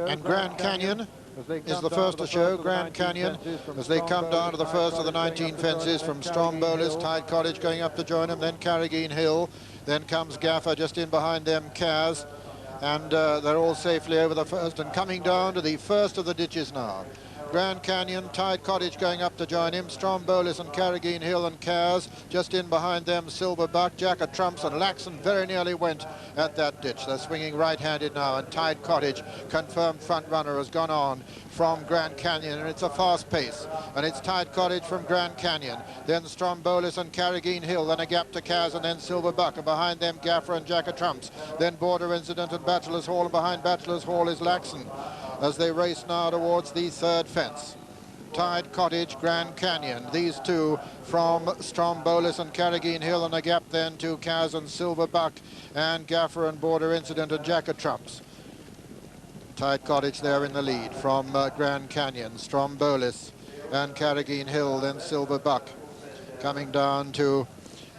And Grand Canyon is the first to show. Grand Canyon, as they come down to the first of the 19 fences from Strombolis, Tide Cottage going up to join them, then Carrageen Hill, then comes Gaffer, just in behind them Kaz, and they're all safely over the first and coming down to the first of the ditches now. Grand Canyon, Tide Cottage going up to join him, Strombolis and Carrageen Hill and Kaz, just in behind them Silver Buck, Jack of Trumps and Laxon very nearly went at that ditch. They're swinging right-handed now, and Tide Cottage, confirmed front runner, has gone on from Grand Canyon, and it's a fast pace, and it's Tide Cottage from Grand Canyon, then Strombolis and Carrageen Hill, then a gap to Kaz, and then Silver Buck, and behind them Gaffer and Jack of Trumps, then Border Incident and Bachelor's Hall, and behind Bachelor's Hall is Laxon, as they race now towards the third fence. Tide Cottage, Grand Canyon, these two from Strombolis and Carrageen Hill, and a gap then to Kaz and Silver Buck and Gaffer and Border Incident and Jack of Trumps. Tide Cottage there in the lead from Grand Canyon, Strombolis and Carrageen Hill, then Silver Buck. Coming down to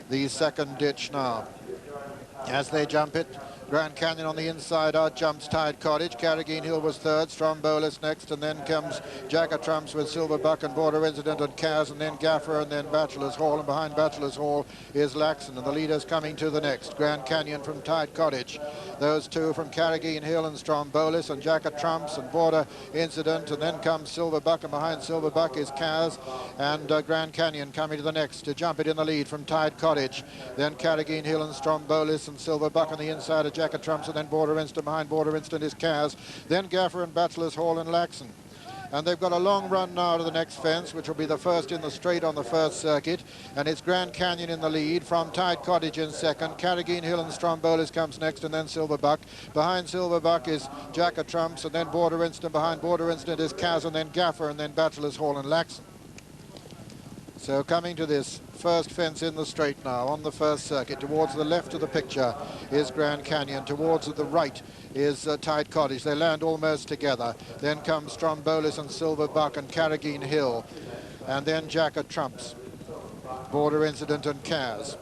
the second ditch now. As they jump it, Grand Canyon on the inside out jumps Tide Cottage. Carrageen Hill was third, Strombolis next, and then comes Jack of Trumps with Silver Buck and Border Incident and Kaz, and then Gaffer, and then Bachelor's Hall, and behind Bachelor's Hall is Laxon, and the leaders coming to the next. Grand Canyon from Tide Cottage. Those two from Carrageen Hill and Strombolis, and Jack of Trumps and Border Incident, and then comes Silver Buck, and behind Silver Buck is Kaz, and Grand Canyon coming to the next to jump it in the lead from Tide Cottage. Then Carrageen Hill and Strombolis and Silver Buck on the inside of Jack of Trumps, and then Border Instant. Behind Border Instant is Kaz, then Gaffer and Bachelor's Hall and Laxon. And they've got a long run now to the next fence, which will be the first in the straight on the first circuit, and it's Grand Canyon in the lead from Tide Cottage in second. Carrageen Hill and Strombolis comes next, and then Silver Buck. Behind Silver Buck is Jack of Trumps, and then Border Instant. Behind Border Instant is Kaz, and then Gaffer, and then Bachelor's Hall and Laxon. So coming to this first fence in the straight now on the first circuit, towards the left of the picture is Grand Canyon, towards the right is Tide Cottage. They land almost together. Then comes Strombolis and Silver Buck and Carrageen Hill, and then Jack of Trumps, Border Incident and Kaz.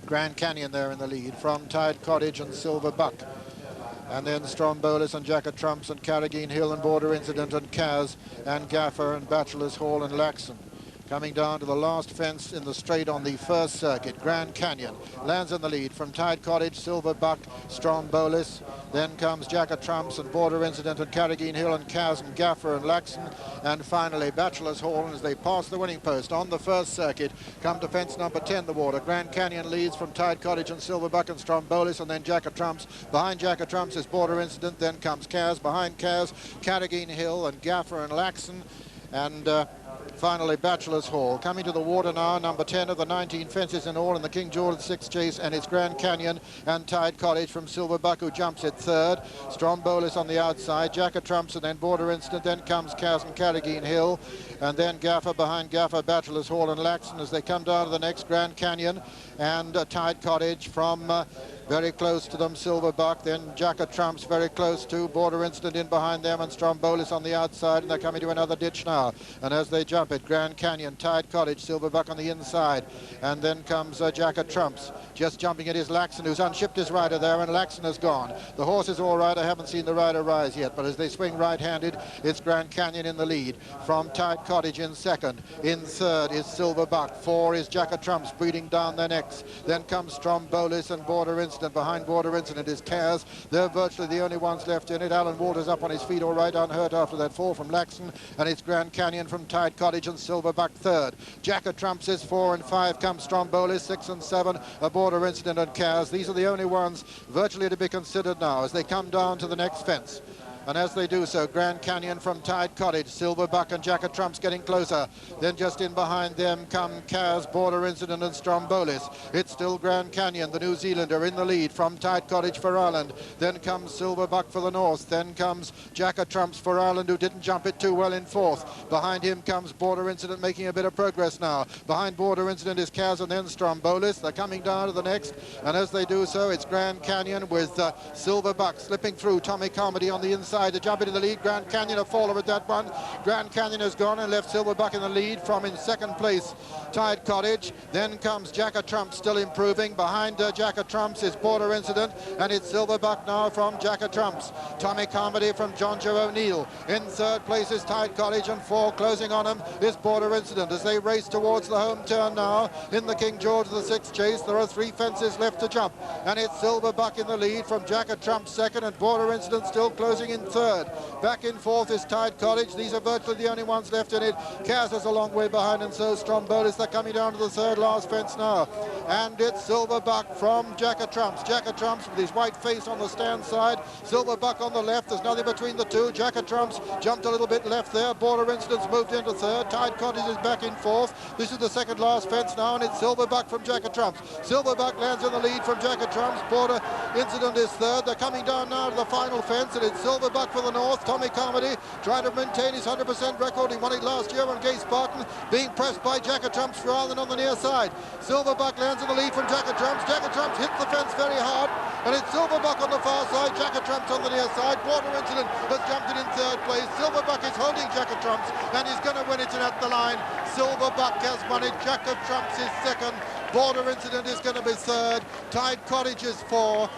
Grand Canyon there in the lead from Tide Cottage and Silver Buck, and then Strombolis and Jack of Trumps and Carrageen Hill and Border Incident and Kaz and Gaffer and Bachelor's Hall and Laxon. Coming down to the last fence in the straight on the first circuit, Grand Canyon lands in the lead from Tide Cottage, Silver Buck, Strombolis. Then comes Jack of Trumps and Border Incident and Carrageen Hill and Kaz and Gaffer and Laxon. And finally, Bachelor's Hall, as they pass the winning post on the first circuit, come to fence number 10, the water. Grand Canyon leads from Tide Cottage and Silver Buck and Strombolis, and then Jack of Trumps. Behind Jack of Trumps is Border Incident, then comes Kaz. Behind Kaz, Carrageen Hill and Gaffer and Laxon. And finally, Bachelor's Hall. Coming to the water now, number 10 of the 19 fences in all in the King George VI chase, and it's Grand Canyon and Tide Cottage from Silver Buck, who jumps it third. Strombolis on the outside, Jack of Trumps, and then Border Instant, then comes Kaz and Carrageen Hill, and then Gaffer. Behind Gaffer, Bachelor's Hall and Laxon as they come down to the next. Grand Canyon and Tide Cottage from very close to them, Silver Buck, then Jack of Trumps very close to Border Instant in behind them, and Strombolis on the outside, and they're coming to another ditch now. And as they jump it, Grand Canyon, Tide Cottage, Silver Buck on the inside, and then comes Jack of Trumps. Just jumping it is Laxon, who's unshipped his rider there, and Laxon has gone. The horse is all right. I haven't seen the rider rise yet, but as they swing right-handed, it's Grand Canyon in the lead from Tide Cottage in second. In third is Silver Buck. Four is Jack of Trumps breathing down their necks. Then comes Strombolis and Border Instant. Behind Border Incident is Kaz. They're virtually the only ones left in it. Alan Walters up on his feet all right, unhurt after that fall from Laxon, and it's Grand Canyon from Tide Cottage and Silver Buck third. Jack of Trumps is 4 and 5 comes Strombolis, 6 and 7 a Border Incident and Kaz. These are the only ones virtually to be considered now as they come down to the next fence. And as they do so, Grand Canyon from Tide Cottage, Silver Buck and Jack of Trumps getting closer. Then just in behind them come Kaz, Border Incident and Strombolis. It's still Grand Canyon, the New Zealander, in the lead from Tide Cottage for Ireland. Then comes Silver Buck for the North. Then comes Jack of Trumps for Ireland, who didn't jump it too well in fourth. Behind him comes Border Incident, making a bit of progress now. Behind Border Incident is Kaz and then Strombolis. They're coming down to the next. And as they do so, it's Grand Canyon with Silver Buck slipping through. Tommy Carmody on the inside. inside to jump into the lead. Grand Canyon a faller with that one. Grand Canyon has gone and left Silverbuck in the lead from in second place Tide Cottage. Then comes Jack Trump still improving. Behind Jack Trump's is Border Incident, and it's Silverbuck now from Jack Trump's. Tommy Carmody from John Joe O'Neill. In third place is Tide Cottage, and four closing on him is Border Incident as they race towards the home turn now in the King George VI chase. There are 3 fences left to jump, and it's Silverbuck in the lead from Jack Trump second, and Border Incident still closing in third. Back in fourth is Tide Cottage. These are virtually the only ones left in it. Kaz is a long way behind, and so Strombolis. They're coming down to the third last fence now, and it's Silverbuck from Jack Trump's. Jack Trump's with his white face on the stand side. Silverbuck on the left. There's nothing between the two. Jack Trump's jumped a little bit left there. Border Incident's moved into third. Tide Cottage is back in fourth. This is the second last fence now, and it's Silverbuck from Jack Trump's. Silverbuck lands in the lead from Jack Trump's. Border Incident is third. They're coming down now to the final fence, and it's Silverbuck for the north. Tommy Carmody trying to maintain his 100% record. He won it last year on Gay Spartan, being pressed by Jack Trump's rather than on the near side. Silverbuck lands in the lead from Jack Trump's. Jack Trump's hits the fence very hard, and it's Silverbuck on the far side. Jack Trump's on the near side. Border Incident has jumped in third place. Silverbuck is holding Jack Trump's, and he's going to win it at the line. Silverbuck has won it. Jack Trump's is second. Border Incident is going to be third. Tide Cottage is 4.